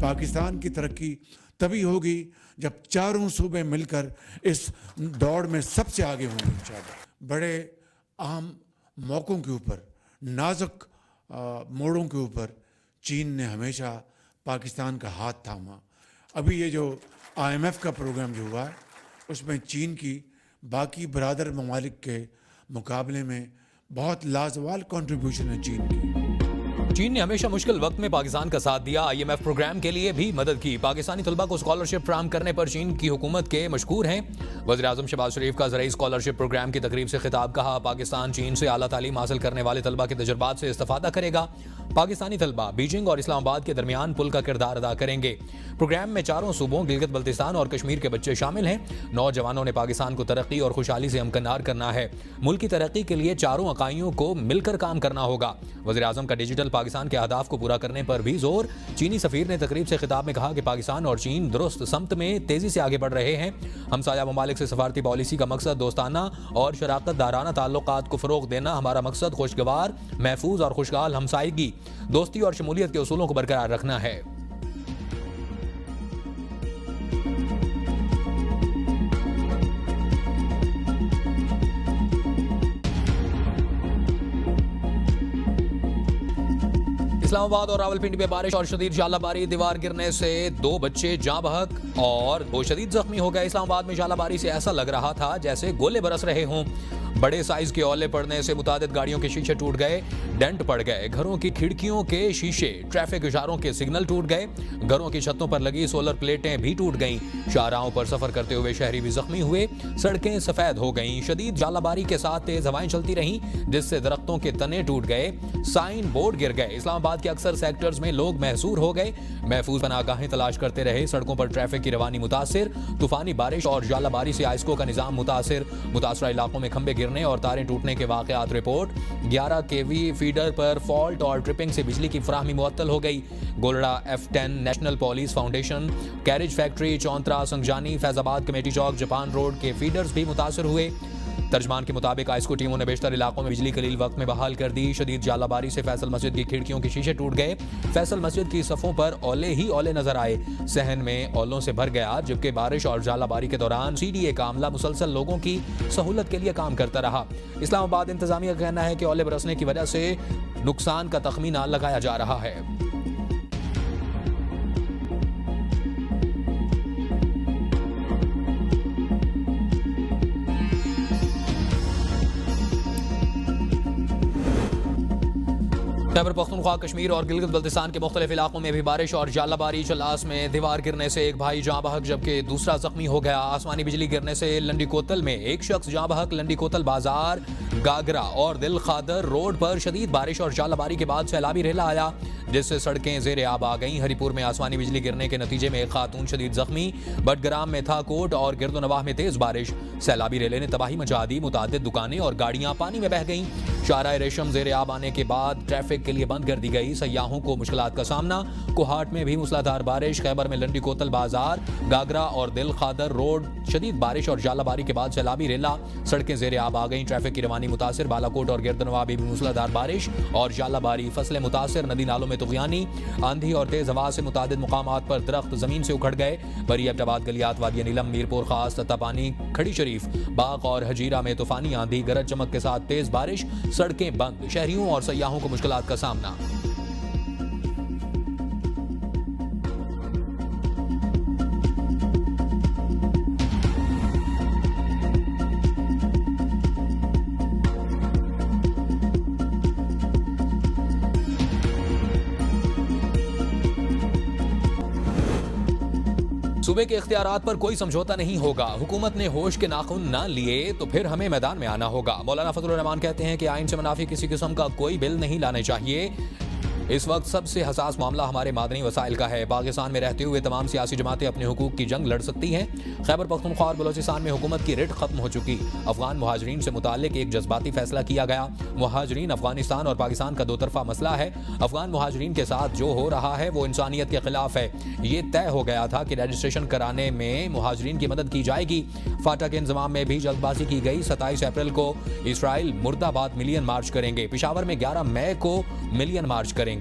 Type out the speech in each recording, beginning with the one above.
पाकिस्तान की तरक्की तभी होगी जब चारों सूबे मिलकर इस दौड़ में सबसे आगे होंगे इंशाअल्लाह। बड़े अहम मौक़ों के ऊपर, नाजुक मोड़ों के ऊपर चीन ने हमेशा पाकिस्तान का हाथ थामा। अभी ये जो IMF का प्रोग्राम जो हुआ है उसमें चीन की बाकी बरादर ममालिक के मुकाबले में बहुत लाजवाब कंट्रीब्यूशन है चीन की। चीन ने हमेशा मुश्किल वक्त में पाकिस्तान का साथ दिया, IMF प्रोग्राम के लिए भी मदद की। पाकिस्तानी तलबा को स्कॉलरशिप फराहम करने पर चीन की हुकूमत के मशकूर हैं। वज़ीर आज़म शहबाज शरीफ का ज़रई स्कॉलरशिप प्रोग्राम की तकरीब से खिताब कहा, पाकिस्तान चीन से आला तालीम हासिल करने वाले तलबा के तजुर्बात से इस्तिफादा करेगा। पाकिस्तानी तलबा बीजिंग और इस्लामाबाद के दरमियान पुल का किरदार अदा करेंगे। प्रोग्राम में चारों सूबों गिलगित बल्तिस्तान और कश्मीर के बच्चे शामिल हैं। नौजवानों ने पाकिस्तान को तरक्की और खुशहाली से हमकनार करना है। मुल्क की तरक्की के लिए चारों अकाइयों को मिलकर काम करना होगा। वज़ीर आज़म का डिजिटल पाकिस्तान के अहदाफ को पूरा करने पर भी जोर। चीनी सफीर ने तकरीब से खिताब में कहा कि पाकिस्तान और चीन दुरुस्त समत में तेजी से आगे बढ़ रहे हैं। हमसाया ममालिक से सफारती पॉलिसी का मकसद दोस्ताना और शराकत दाराना ताल्लुकात को फ़रोग़ देना। हमारा मकसद खुशगवार, महफूज और खुशहाल हमसायगी, दोस्ती और शमूलियत के उसूलों को बरकरार रखना है। इस्लामाबाद और रावलपिंडी में बारिश और शदीद झालाबारी, दीवार गिरने से 2 बच्चे जाँ बहक और 2 शदीद जख्मी हो गए। इस्लामाबाद में झालाबारी से ऐसा लग रहा था जैसे गोले बरस रहे हों। बड़े साइज के ओले पड़ने से मुतादिद गाड़ियों के शीशे टूट गए, डेंट पड़ गए, घरों की खिड़कियों के शीशे, ट्रैफिक इशारों के सिग्नल टूट गए, घरों की छतों पर लगी सोलर प्लेटें भी टूट गईं। शाहराहों पर सफर करते हुए शहरी भी जख्मी हुए, सड़कें सफेद हो गईं। शदीद झालाबारी के साथ तेज हवाएं चलती रहीं जिससे दरख्तों के तने टूट गए, साइन बोर्ड गिर गए। इस्लामाबाद के अक्सर सेक्टर्स में लोग महसूर हो गए, महफूज पनाहगाहें तलाश करते रहे। सड़कों पर ट्रैफिक की रवानी मुतासिर, तूफानी बारिश और झालाबारी से आइस्को का निजाम मुतासिर। मुतासरा इलाकों में खंबे गिरने और तारें टूटने के वाकयात रिपोर्ट। 11 kV फीडर पर फॉल्ट और ट्रिपिंग से बिजली की फराहमी मुअत्तल हो गई। Golra F10 national police foundation, carriage factory, Chontra, Sangjani, Faizabad committee Chowk, Japan road के फीडर्स भी मुतासर हुए। तर्जमान के मुताबिक आइस्को टीमों ने बेशतर इलाकों में बिजली कलील वक्त में बहाल कर दी। शदीद झालाबारी से फैसल मस्जिद की खिड़कियों के शीशे टूट गए। फैसल मस्जिद की सफ़ों पर ओले ही ओले नजर आए। सहन में ओलों से भर गया, जबकि बारिश और झालाबारी के दौरान CDA का अमला मुसलसल लोगों की सहूलत के लिए काम करता रहा। इस्लामाबाद इंतजामिया का कहना है कि ओले बरसने की वजह से नुकसान का तखमीना लगाया जा रहा है। खैबर पख्तूनख्वा, कश्मीर और गिलगित बल्तिस्तान के मुख्तलिफ इलाकों में भी बारिश और झालाबारी। चलास में दीवार गिरने से एक भाई जाँ बहक जबकि दूसरा जख्मी हो गया। आसमानी बिजली गिरने से लंडी कोतल में एक शख्स जाँ बहक। लंडी कोतल बाजार, गागरा और दिल खादर रोड पर शदीद बारिश और झालाबारी के बाद सैलाबी रेला आया जिससे सड़कें ज़ेर आब आ गईं। हरीपुर में आसमानी बिजली गिरने के नतीजे में एक खातून शदीद जख्मी। बटग्राम में थाकोट और गिरदोनवाह में तेज बारिश, सैलाबी रेले ने तबाही मचा दी। मुतादिद दुकानें और गाड़ियां पानी में बह गईं। शाहराह रेशम ज़ेर आब आने के बाद ट्रैफिक के लिए बंद कर दी गई। सयाहों को मुश्किलात का सामना। कोहाट में भी मूसलाधार बारिश। खैबर में लंडी कोतल बाजार, गागरा और दिल खादर रोड शदीद बारिश और झालाबारी के बाद सैलाबी रेला, सड़कें ज़ेर आब आ गईं। ट्रैफिक की रवानी मुतासिर। बालाकोट और गिरदनवाह में भी मूसलाधार बारिश और झालाबारी, फसलें मुतासिर। नदी नालों में तुग़यानी, आंधी और तेज हवा से मुतादिद मुकामात पर दरख्त जमीन से उखड़ गए। बरी अब्टाबाद, गलियात, वादिया नीलम, मीरपुर खास, तत्तापानी, खड़ी शरीफ, बाग और हजीरा में तूफानी आंधी, गरज चमक के साथ तेज बारिश, सड़कें बंद। शहरियों और सयाहों को मुश्किलात का सामना। सूबे के इख्तियारात पर कोई समझौता नहीं होगा। हुकूमत ने होश के नाखून ना लिए तो फिर हमें मैदान में आना होगा। मौलाना फजलुर रहमान कहते हैं कि आइन से मुनाफी किसी किस्म का कोई बिल नहीं लाने चाहिए। इस वक्त सबसे हसास मामला हमारे मादनी वसाइल का है। पाकिस्तान में रहते हुए तमाम सियासी जमातें अपने हुकूक की जंग लड़ सकती हैं। खैबर पख्तूनख्वा और बलोचिस्तान में हुकूमत की रिट खत्म हो चुकी। अफगान मुहाजिरीन से मुताल्लिक एक जज्बाती फैसला किया गया। मुहाजिरीन अफगानिस्तान और पाकिस्तान का दो तरफा मसला है। अफगान मुहाजिरीन के साथ जो हो रहा है वो इंसानियत के खिलाफ है। ये तय हो गया था कि रजिस्ट्रेशन कराने में मुहाजिरीन की मदद की जाएगी। फाटा के इंतजाम में भी जल्दबाजी की गई। 27 अप्रैल को इसराइल मुर्दाबाद मिलियन मार्च करेंगे। पिशावर में 11 मई को मिलियन मार्च करेंगे।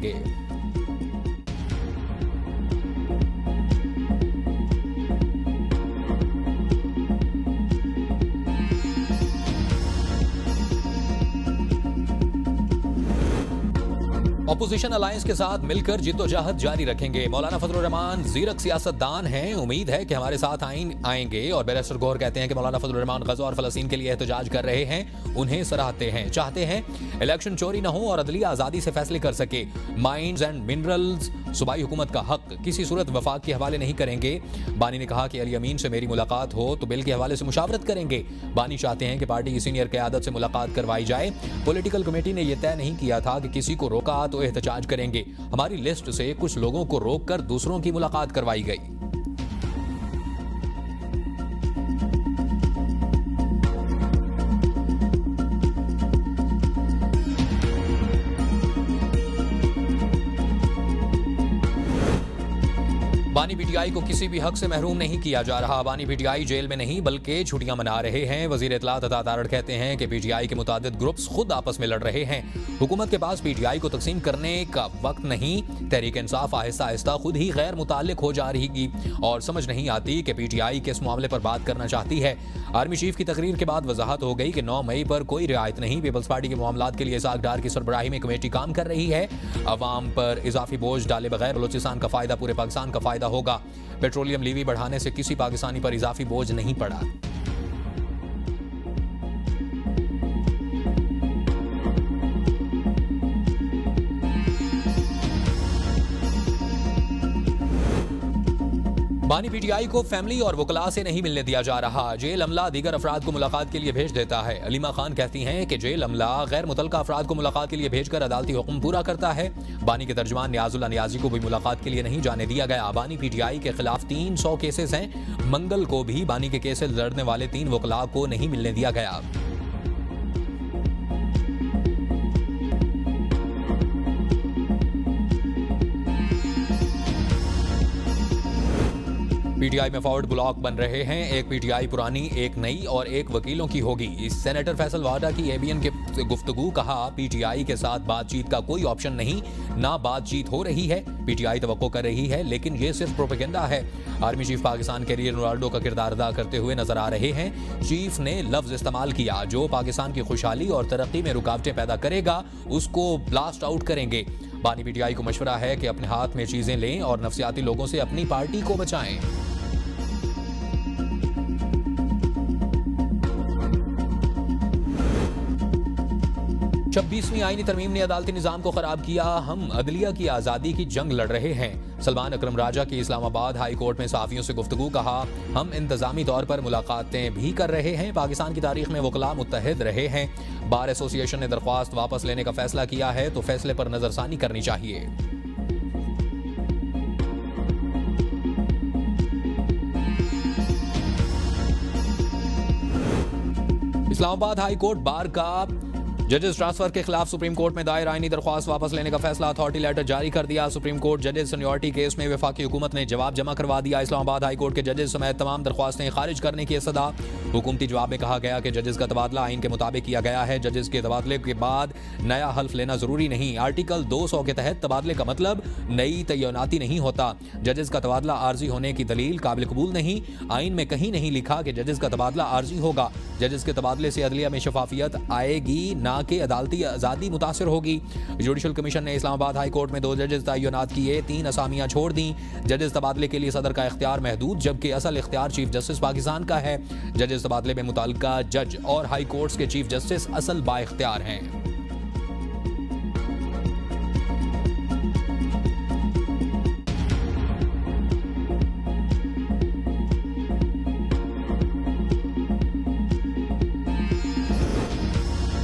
ऑपोजिशन अलायंस के साथ मिलकर जिद्दोजहद जारी रखेंगे। मौलाना फजलुर रहमान जीरक सियासतदान हैं, उम्मीद है कि हमारे साथ आएंगे। और बैरिस्टर गौहर कहते हैं कि मौलाना फजलुर रहमान गज़ा और फ़लस्तीन के लिए एहतजाज कर रहे हैं, उन्हें सराहते हैं, चाहते हैं इलेक्शन चोरी न हो और अदलिया आज़ादी से फैसले कर सके। माइंस एंड मिनरल्स सूबाई हुकूमत का हक किसी सूरत वफाक के हवाले नहीं करेंगे। बानी ने कहा कि अली अमीन से मेरी मुलाकात हो तो बिल के हवाले से मुशावरत करेंगे। बानी चाहते हैं कि पार्टी की सीनियर क़यादत से मुलाकात करवाई जाए। पॉलिटिकल कमेटी ने यह तय नहीं किया था कि किसी को रोका तो एहतजाज करेंगे। हमारी लिस्ट से कुछ लोगों को रोककर दूसरों की मुलाकात करवाई गई। बानी पीटीआई को किसी भी हक से महरूम नहीं किया जा रहा। बानी पीटीआई जेल में नहीं बल्कि छुट्टियां मना रहे हैं। वजीर इत्तलात अता तारड़ कहते हैं कि पीटीआई के मुतादिद ग्रुप्स खुद आपस में लड़ रहे हैं। हुकूमत के पास पीटीआई को तकसीम करने का वक्त नहीं। तहरीक इंसाफ आहिस्ता आहिस्ता खुद ही गैर मुताल्लिक हो जा रही और समझ नहीं आती कि पीटीआई किस मामले पर बात करना चाहती है। आर्मी चीफ की तकरीर के बाद वजाहत हो गई कि 9 मई पर कोई रियायत नहीं। पीपल्स पार्टी के मामलात के लिए इसाक डार की सरबराही में कमेटी काम कर रही है। अवाम पर इजाफी बोझ डाले बगैर बलूचिस्तान का फायदा पूरे पाकिस्तान का फायदा होगा। पेट्रोलियम लीवी बढ़ाने से किसी पाकिस्तानी पर इजाफी बोझ नहीं पड़ा। बानी पीटीआई को फैमिली और वकला से नहीं मिलने दिया जा रहा। जेल अमला दीगर अफराद को मुलाकात के लिए भेज देता है। अलीमा खान कहती हैं कि जेल अमला गैर मुतल्लका अफराद को मुलाकात के लिए भेजकर अदालती हुक्म पूरा करता है। बानी के तर्जुमान नियाजुल्लाह नियाजी को भी मुलाकात के लिए नहीं जाने दिया गया। बानी पीटीआई के खिलाफ 300 केसेस हैं। मंगल को भी बानी के केसेस लड़ने वाले 3 वकला को नहीं मिलने दिया गया। पीटीआई में फॉरवर्ड ब्लॉक बन रहे हैं। एक पीटीआई पुरानी, एक नई और एक वकीलों की होगी। इस सेनेटर फैसल वाडा की एबीएन के गुफ्तगू कहा पीटीआई के साथ बातचीत का कोई ऑप्शन नहीं, ना बातचीत हो रही है। पीटीआई तवक्को कर रही है लेकिन ये सिर्फ प्रोपेगेंडा है। आर्मी चीफ पाकिस्तान के लिए रोनाल्डो का किरदार अदा करते हुए नजर आ रहे हैं। चीफ ने लफ्ज इस्तेमाल किया, जो पाकिस्तान की खुशहाली और तरक्की में रुकावटें पैदा करेगा उसको ब्लास्ट आउट करेंगे। बानी पीटीआई को मशवरा है कि अपने हाथ में चीजें लें और नफसियाती लोगों से अपनी पार्टी को बचाएं। 26वीं आईनी तरमीम ने अदालती निजाम को खराब किया। हम अदलिया की आज़ादी की जंग लड़ रहे हैं। सलमान अकरम राजा की इस्लामाबाद हाई कोर्ट में सहाफियों से गुफ्तगू। कहा हम इंतजामी तौर पर मुलाकातें भी कर रहे हैं। पाकिस्तान की तारीख में वकला मुत्तहिद रहे हैं। बार एसोसिएशन ने दरख्वास्त वापस लेने का फैसला किया है तो फैसले पर नजरसानी करनी चाहिए। इस्लामाबाद हाई कोर्ट बार का जजेस ट्रांसफर के खिलाफ सुप्रीम कोर्ट में दायर आईनी दरख्वास्त वापस लेने का फैसला। अथॉरिटी लेटर जारी कर दिया। सुप्रीम कोर्ट जजेस सीनियरिटी केस में वफाकी हुकूमत ने जवाब जमा करवा दिया। इस्लामाबाद हाई कोर्ट के जजेस समेत तमाम दरख्वास्तें खारिज करने की सदा। हुकूमती जवाब में कहा गया कि जजेस का तबादला आइन के मुताबिक किया गया है। जजेस के तबादले के बाद नया हल्फ लेना जरूरी नहीं। आर्टिकल 200 के तहत तबादले का मतलब नई तैनाती नहीं होता। जजेस का तबादला आर्जी होने की दलील काबिल कबूल नहीं। आइन में कहीं नहीं लिखा कि जजेस का तबादला आर्जी होगा। जजेस के तबादले से अदलिया में शफाफियत आएगी, ना कि अदालती आज़ादी मुतासर होगी। जुडिशल कमीशन ने इस्लामाबाद हाई कोर्ट में 2 जजेस तैनात किए, 3 असामियां छोड़ दी। जजेस तबादले के लिए सदर का इख्तियार महदूद, जबकि असल इख्तियार चीफ जस्टिस पाकिस्तान का है। जजेस तबादले में मुताल्लिका जज और हाई कोर्ट्स के चीफ जस्टिस असल बाइख्तियार हैं।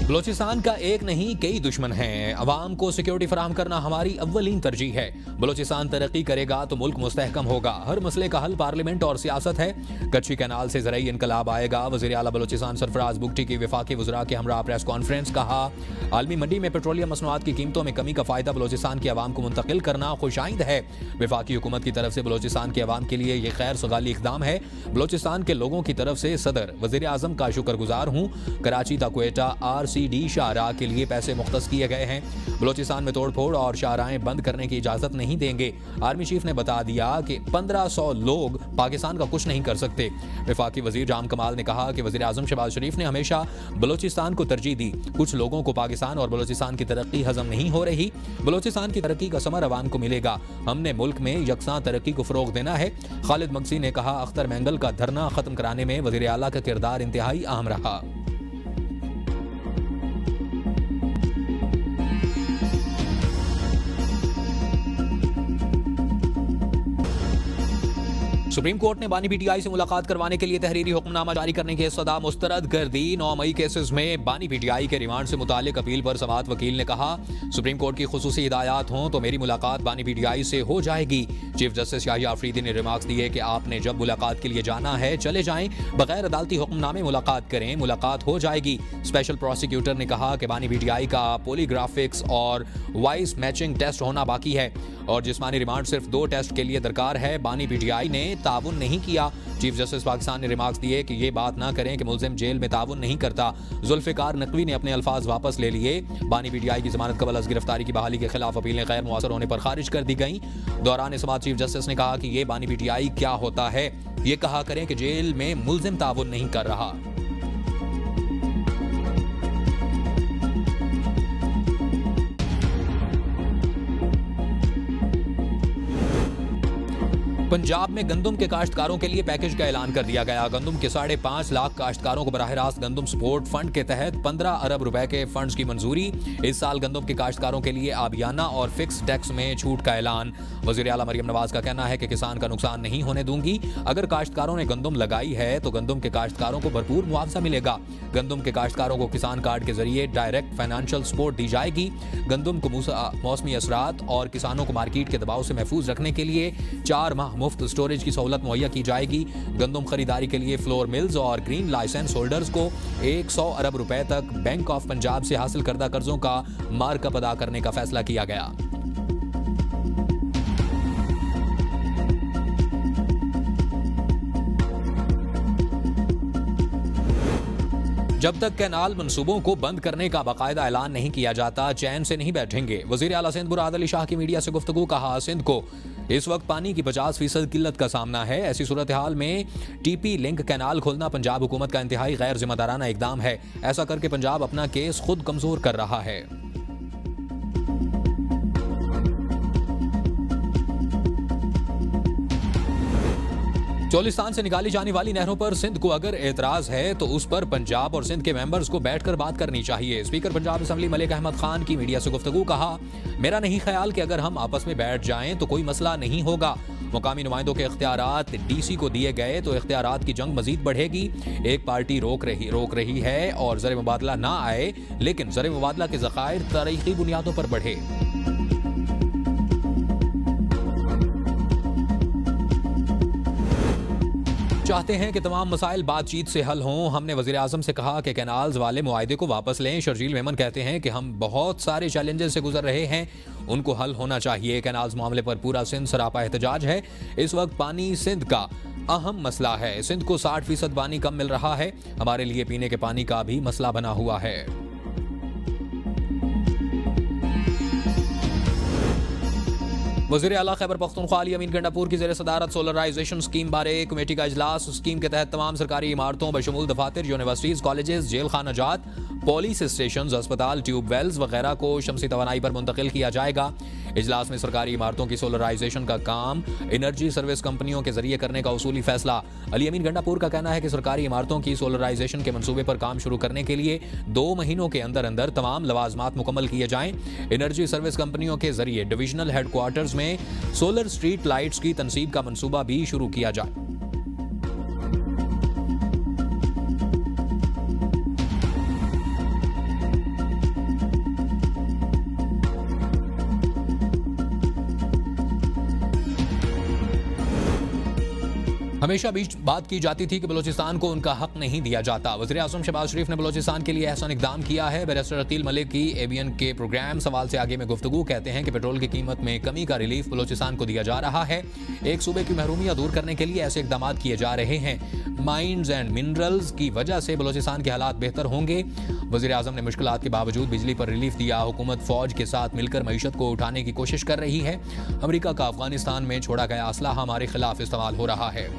बलोचिस्तान का एक नहीं कई दुश्मन हैं। अवाम को सिक्योरिटी फराहम करना हमारी अव्वलीन तरजीह है। बलोचिस्तान तरक्की करेगा तो मुल्क मुस्तहकम होगा। हर मसले का हल पार्लियामेंट और सियासत है। कच्ची कैनाल से ज़राई इनकलाब आएगा। वज़ीर आला बलोचिस्तान सरफराज बुगटी की वफाकी वज़रा के हमरा प्रेस कॉन्फ्रेंस। कहा आलमी मंडी में पेट्रोलियम मसनूआत की कीमतों में कमी का फ़ायदा बलोचिस्तान की आवाम को मुंतकिल करना खुशाइंद है। वफाकी हुकूमत की तरफ से बलोचिस्तान की आवाम के लिए यह खैर सगाली इक़दाम है। बलोचिस्तान के लोगों की तरफ से सदर वज़ीर आज़म का शुक्रगुजार हूँ। कराची ता क्वेटा RC ABCD शाहराह के लिए पैसे मुख्तस किए गए हैं। बलोचिस्तान में तोड़फोड़ और शाहराहें बंद करने की इजाजत नहीं देंगे। आर्मी चीफ ने बता दिया कि 1500 लोग पाकिस्तान का कुछ नहीं कर सकते। वफाकी वजीर राम कमाल ने कहा कि वजीर आजम शहबाज शरीफ ने हमेशा बलोचिस्तान को तरजीह दी। कुछ लोगों को पाकिस्तान और बलोचिस्तान की तरक्की हजम नहीं हो रही। बलोचिस्तान की तरक्की का समर अवाम को मिलेगा। हमने मुल्क में यकसां तरक्की को फरोग देना है। खालिद मगसी ने कहा, अख्तर मैंगल का धरना खत्म कराने में वजीर आला का किरदार इंतहाई अहम रहा। सुप्रीम कोर्ट ने बानी पीटीआई से मुलाकात करवाने के लिए तहरीरी हुक्मनामा जारी करने की सदा मुस्तरद कर दी। 9 मई केसेस में बानी पीटीआई के रिमांड से मुतालिक अपील पर समाअत वकील ने कहा, सुप्रीम कोर्ट की खुसूसी हिदायत हों तो मेरी मुलाकात बानी पीटीआई से हो जाएगी। चीफ जस्टिस शाही आफरीदी ने रिमार्क्स दिए कि आपने जब मुलाकात के लिए जाना है चले जाएं, बगैर अदालती हुक्मनामे मुलाकात करें, मुलाकात हो जाएगी। स्पेशल प्रोसिक्यूटर ने कहा कि बानी पीटीआई का पॉलीग्राफिक्स और वॉइस मैचिंग टेस्ट होना बाकी है और जिस्मानी रिमांड सिर्फ 2 टेस्ट के लिए दरकार है। बानी पीटीआई ने ताउन नहीं किया। चीफ जस्टिस पाकिस्तान ने रिमार्क्स दिए कि ये बात ना करें कि मुल्जिम जेल में ताउन नहीं करता। जुल्फिकार नकवी ने अपने अल्फाज वापस ले लिए। बानी पीटीआई की जमानत कबल अज गिरफ्तारी की बहाली के खिलाफ अपीलें गैर मुआसर होने पर खारिज कर दी गई। दौरान समाअत चीफ जस्टिस ने कहा कि ये बानी पीटीआई क्या होता है, ये कहा करें कि जेल में मुल्जिम ताउन नहीं कर रहा। पंजाब में गंदम के काश्तकारों के लिए पैकेज का ऐलान कर दिया गया। गंदम के 5.5 लाख काश्तकारों को बराह रास्त गंदम सपोर्ट फंड के तहत 15 अरब रुपए के फंड्स की मंजूरी। इस साल गंदम के काश्तकारों के लिए आबियाना और फिक्स टैक्स में छूट का ऐलान। वज़ीर आला मरियम नवाज का कहना है कि किसान का नुकसान नहीं होने दूंगी। अगर काश्तकारों ने गंदम लगाई है तो गंदम के काश्तकारों को भरपूर मुआवजा मिलेगा। गंदम के काश्तकारों को किसान कार्ड के जरिए डायरेक्ट फाइनेंशियल सपोर्ट दी जाएगी। गंदम को मौसमी असरात और किसानों को मार्केट के दबाव से महफूज रखने के लिए 4 माह मुफ्त स्टोरेज की सहूलत मुहैया की जाएगी। गंदम खरीदारी के लिए फ्लोर मिल्स और ग्रीन लाइसेंस होल्डर्स को 100 अरब रुपए तक बैंक ऑफ पंजाब से हासिल करदा कर्जों का मार्कअप अदा करने का फैसला किया गया। जब तक कैनाल मंसूबों को बंद करने का बाकायदा ऐलान नहीं किया जाता चैन से नहीं बैठेंगे। वजीर आला सिंध मुराद अली शाह की मीडिया से गुफ्तगू। कहा, सिंध को इस वक्त पानी की 50% किल्लत का सामना है। ऐसी सूरत हाल में टीपी लिंक कैनाल खोलना पंजाब हुकूमत का इंतहाई गैर जिम्मेदाराना इकदाम है। ऐसा करके पंजाब अपना केस खुद कमजोर कर रहा है। चोलिस्तान से निकाली जाने वाली नहरों पर सिंध को अगर एतराज है तो उस पर पंजाब और सिंध के मेंबर्स को बैठकर बात करनी चाहिए। स्पीकर पंजाब असेंबली मलिक अहमद खान की मीडिया से गुफ्तगू। कहा, मेरा नहीं ख्याल कि अगर हम आपस में बैठ जाएं तो कोई मसला नहीं होगा। मुकामी नुमाइंदों के इख्तियारात डीसी को दिए गए तो इख्तियारात की जंग मजीद बढ़ेगी। एक पार्टी रोक रही है और ज़र मुबादला ना आए, लेकिन ज़र मुबादला के ज़खायर तारीखी बुनियादों पर बढ़े। चाहते हैं कि तमाम मसाइल बातचीत से हल हों। हमने वज़ीर आज़म से कहा कि कैनाल्स वाले मुआहदे को वापस लें। शर्जील मेमन कहते हैं कि हम बहुत सारे चैलेंजेस से गुजर रहे हैं, उनको हल होना चाहिए। कैनाल्स मामले पर पूरा सिंध सरापा एहतजाज है। इस वक्त पानी सिंध का अहम मसला है। सिंध को 60% पानी कम मिल रहा है। हमारे लिए पीने के पानी का भी मसला बना हुआ है। वज़ीर आला खैबर पख्तूनख्वा अली अमीन गंडापुर की ज़ेर सदारत सोलराइजेशन स्कीम बारे कमेटी का इजलास। स्कीम के तहत तमाम सरकारी इमारतों बशमूल दफातर, यूनिवर्सिटीज़, कॉलेजेस, जेल खाना जात, पुलिस स्टेशन, अस्पताल, ट्यूबवेल्स वगैरह को शमसी तवानाई पर मुंतकिल किया जाएगा। इजलास में सरकारी इमारतों की सोलराइजेशन का काम एनर्जी सर्विस कंपनियों के जरिए करने का उसूली फैसला। अली अमीन गंडापुर का कहना है कि सरकारी इमारतों की सोलराइजेशन के मंसूबे पर काम शुरू करने के लिए 2 महीनों के अंदर अंदर तमाम लवाजमात मुकम्मल किए जाएं। एनर्जी सर्विस कंपनियों के जरिए डिविजनल हेडक्वार्टर्स में सोलर स्ट्रीट लाइट्स की तनसीब का मंसूबा भी शुरू किया जाए। हमेशा बीच बात की जाती थी कि बलोचिस्तान को उनका हक नहीं दिया जाता। वज़ीर आज़म शहबाज शरीफ ने बलोचिस्तान के लिए एहसान इक़दाम किया है। बैरिस्टर अकील मलिक की ABN के प्रोग्राम सवाल से आगे में गुफ्तगू। कहते हैं कि पेट्रोल की कीमत में कमी का रिलीफ बलोचिस्तान को दिया जा रहा है। एक सूबे की महरूमियाँ दूर करने के लिए ऐसे इक़दाम किए जा रहे हैं। माइंस एंड मिनरल्स की वजह से बलोचिस्तान के हालात बेहतर होंगे। वज़ीर आज़म ने मुश्किलात के बावजूद बिजली पर रिलीफ दिया। हुकूमत फौज के साथ मिलकर मईशत को उठाने की कोशिश कर रही है। अमेरिका का अफगानिस्तान में छोड़ा गया असला हमारे खिलाफ इस्तेमाल हो रहा है।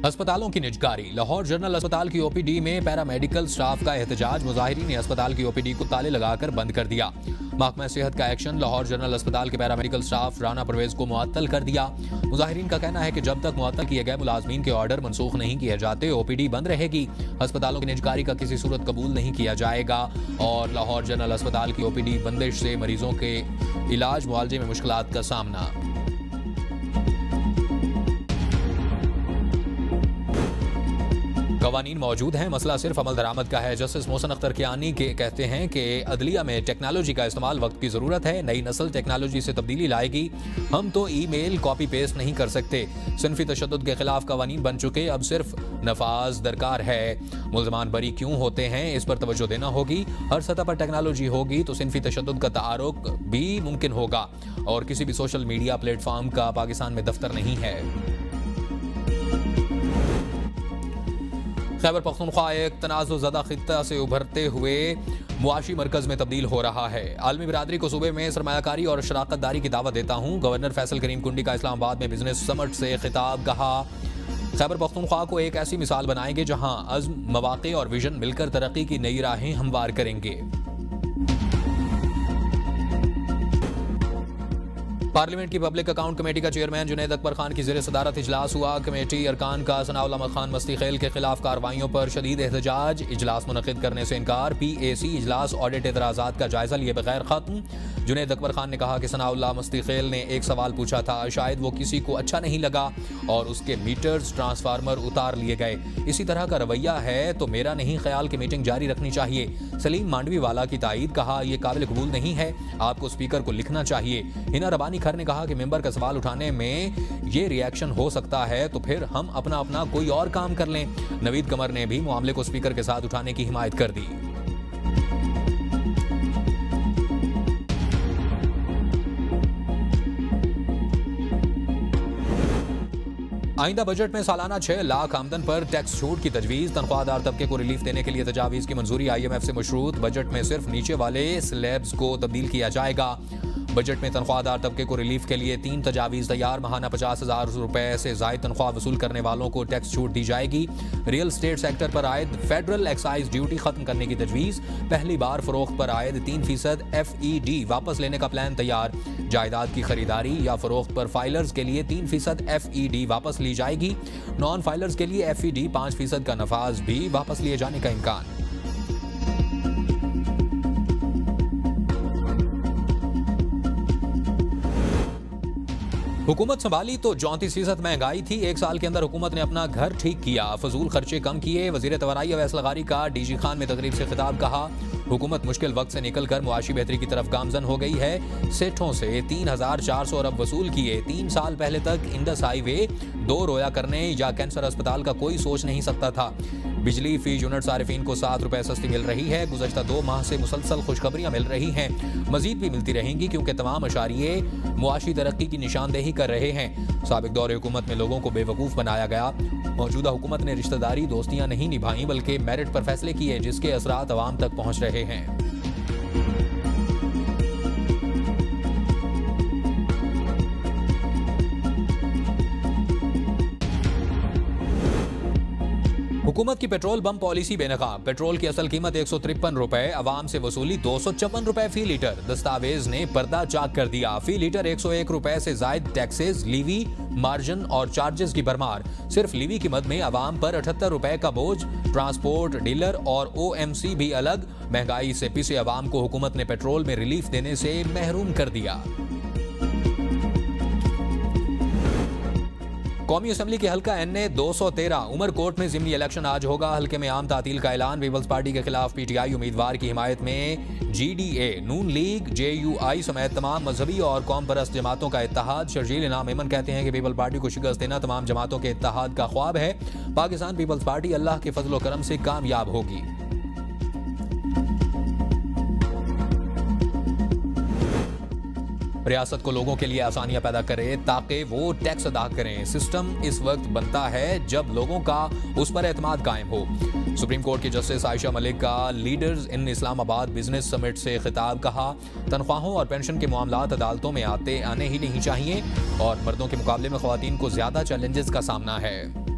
अस्पतालों की निजकारी। लाहौर जनरल अस्पताल की ओपीडी में पैरामेडिकल स्टाफ का एहतजाज। मुजाहिरीन ने अस्पताल की ओपीडी को ताले लगाकर बंद कर दिया। महकमा सेहत का एक्शन। लाहौर जनरल अस्पताल के पैरामेडिकल स्टाफ राना परवेज को मुअत्तल कर दिया। मुजाहिरीन का कहना है कि जब तक मुअत्तल किए गए मुलाजमीन के ऑर्डर मनसूख नहीं किए जाते ओपीडी बंद रहेगी। अस्पतालों की निजकारी का किसी सूरत कबूल नहीं किया जाएगा और लाहौर जनरल अस्पताल की ओपीडी बंदिश से मरीजों के इलाज मुआवजे में मुश्किलात का सामना। कवानीन मौजूद हैं, मसला सिर्फ अमल दरामद का है। जस्टिस मोहसिन अख्तर कियानी के कहते हैं कि अदलिया में टेक्नोलॉजी का इस्तेमाल वक्त की ज़रूरत है। नई नस्ल टेक्नोलॉजी से तब्दीली लाएगी। हम तो ईमेल कॉपी पेस्ट नहीं कर सकते। सिनफी तशद्दुद के खिलाफ कवानीन बन चुके, अब सिर्फ नफाज दरकार है। मुल्ज़मान बरी क्यों होते हैं, इस पर तवज्जो देना होगी। हर सतह पर टेक्नोलॉजी होगी तो सिनफी तशद्दुद का तारुक भी मुमकिन होगा और किसी भी सोशल मीडिया प्लेटफॉर्म का पाकिस्तान में दफ्तर नहीं है। खैबर पख्तूनख्वा एक तनाज़ुज़दा खित्ता से उभरते हुए मुआशी मरकज़ में तब्दील हो रहा है। आलमी बिरादरी को सूबे में सरमायाकारी और शराकतदारी की दावत देता हूँ। गवर्नर फैसल करीम कुंडी का इस्लामाबाद में बिजनेस समिट से खिताब। कहा, खैबर पख्तूनख्वा को एक ऐसी मिसाल बनाएंगे जहाँ अज़्म, मवाक़े और विजन मिलकर तरक्की की नई राहें हमवार करेंगे। पार्लियामेंट की पब्लिक अकाउंट कमेटी का चेयरमैन जुनैद अकबर खान की ज़ेर सदारत इजलास हुआ। कमेटी अरकान का सनाउल अहमद खान मस्ती खेल के खिलाफ कार्रवाइयों पर शदीद एहतजाज। इजलास मुनक़िद करने से इनकार। PAC इजलास ऑडिट एतराज़ात का जायजा लिए बगैर खत्म। जुनैद अकबर खान ने कहा कि सनाउल्लाह मस्ती खेल ने एक सवाल पूछा था, शायद वो किसी को अच्छा नहीं लगा और उसके मीटर्स ट्रांसफार्मर उतार लिए गए। इसी तरह का रवैया है तो मेरा नहीं ख्याल कि मीटिंग जारी रखनी चाहिए। सलीम मांडवी वाला की तायीद। कहा, यह काबिल कबूल नहीं है, आपको स्पीकर को लिखना चाहिए। हिना रबानी खर ने कहा कि मेंबर का सवाल उठाने में ये रिएक्शन हो सकता है तो फिर हम अपना अपना कोई और काम कर लें। नवीद कमर ने भी मामले को स्पीकर के साथ उठाने की हिमायत कर दी। आइंदा बजट में सालाना 6 लाख आमदन पर टैक्स छूट की तजवीज़। तनख्वाहदार तबके को रिलीफ देने के लिए तजावीज़ की मंजूरी। IMF से मशरूत। बजट में सिर्फ नीचे वाले स्लैब्स को तब्दील किया जाएगा। बजट में तनख्वाहदार तबके को रिलीफ के लिए 3 तजावीज़ तैयार। महाना 50,000 रुपए से ज़ायद तनख्वाह वसूल करने वालों को टैक्स छूट दी जाएगी। रियल स्टेट सेक्टर पर आयद फेडरल एक्साइज ड्यूटी खत्म करने की तजवीज़। पहली बार फरोख्त पर आयद 3% FED वापस लेने का प्लान तैयार। जायदाद की खरीदारी या फरोख्त पर फाइलर्स के लिए 3% FED वापस ली जाएगी। नॉन फाइलर्स के लिए FED 5% का नफाज भी वापस लिए जाने का इम्कान। हुकूमत संभाली तो 34% महंगाई थी। 1 साल के अंदर हुकूमत ने अपना घर ठीक किया, फजूल खर्चे कम किए। वजीर तवाराई अवैस लगारी का DG खान में तकरीब से खिताब। कहा, हुकूमत मुश्किल वक्त से निकल कर मुआशी बेहतरी की तरफ गामजन हो गई है। सेठों से 3,400 अरब वसूल किए। 3 साल पहले तक इंडस हाईवे 2 रोया करने या कैंसर अस्पताल का कोई सोच नहीं सकता था। बिजली फी यूनिट सारिफीन को 7 रुपए सस्ती मिल रही है। गुज़श्ता 2 माह से मुसलसल खुशखबरियां मिल रही हैं, मजीद भी मिलती रहेंगी क्योंकि तमाम अशारिये मुआशी तरक्की की निशानदेही कर रहे हैं। साबिक दौर हुकूमत में लोगों को बेवकूफ़ बनाया गया। मौजूदा हुकूमत ने रिश्तेदारी दोस्तियां नहीं निभाई बल्कि मेरिट पर फैसले किए जिसके असरात अवाम तक पहुंच रहे हैं। हुकूमत की पेट्रोल बम पॉलिसी बेनकाब। पेट्रोल की असल कीमत 153 रुपए, अवाम से वसूली 254 रुपए फी लीटर। दस्तावेज ने पर्दा चाक कर दिया। फी लीटर 101 रुपए से जायद टैक्सेस, लीवी, मार्जिन और चार्जेस की भरमार। सिर्फ लीवी की मद में अवाम पर 78 रुपए का बोझ। ट्रांसपोर्ट, डीलर और OMC भी अलग। महंगाई से पिसे अवाम को हुकूमत ने पेट्रोल में रिलीफ देने से महरूम कर दिया। कौमी असम्बली के हल्का NA 213 उमरकोट में ज़िमनी इलेक्शन आज होगा। हल्के में आम तातील का ऐलान। पीपल्स पार्टी के खिलाफ PTI उम्मीदवार की हिमायत में GDA, नून लीग, JUI समेत तमाम मजहबी और कौम परस्त जमातों का इत्तेहाद। शर्जील इनाम मेमन कहते हैं कि पीपल्स पार्टी को शिकस्त देना तमाम जमातों के इत्तेहाद का ख्वाब है। पाकिस्तान पीपल्स पार्टी अल्लाह के फजल व करम से कामयाब होगी। रियासत को लोगों के लिए आसानियां पैदा करे ताकि वो टैक्स अदा करें। सिस्टम इस वक्त बनता है जब लोगों का उस पर एतमाद कायम हो। सुप्रीम कोर्ट की जस्टिस आयशा मलिक का leaders in Islamabad business summit से खिताब। कहा, तनख्वाहों और पेंशन के मामलात अदालतों में आने ही नहीं चाहिए और मर्दों के मुकाबले में ख्वातीन को ज्यादा चैलेंजेस का सामना है।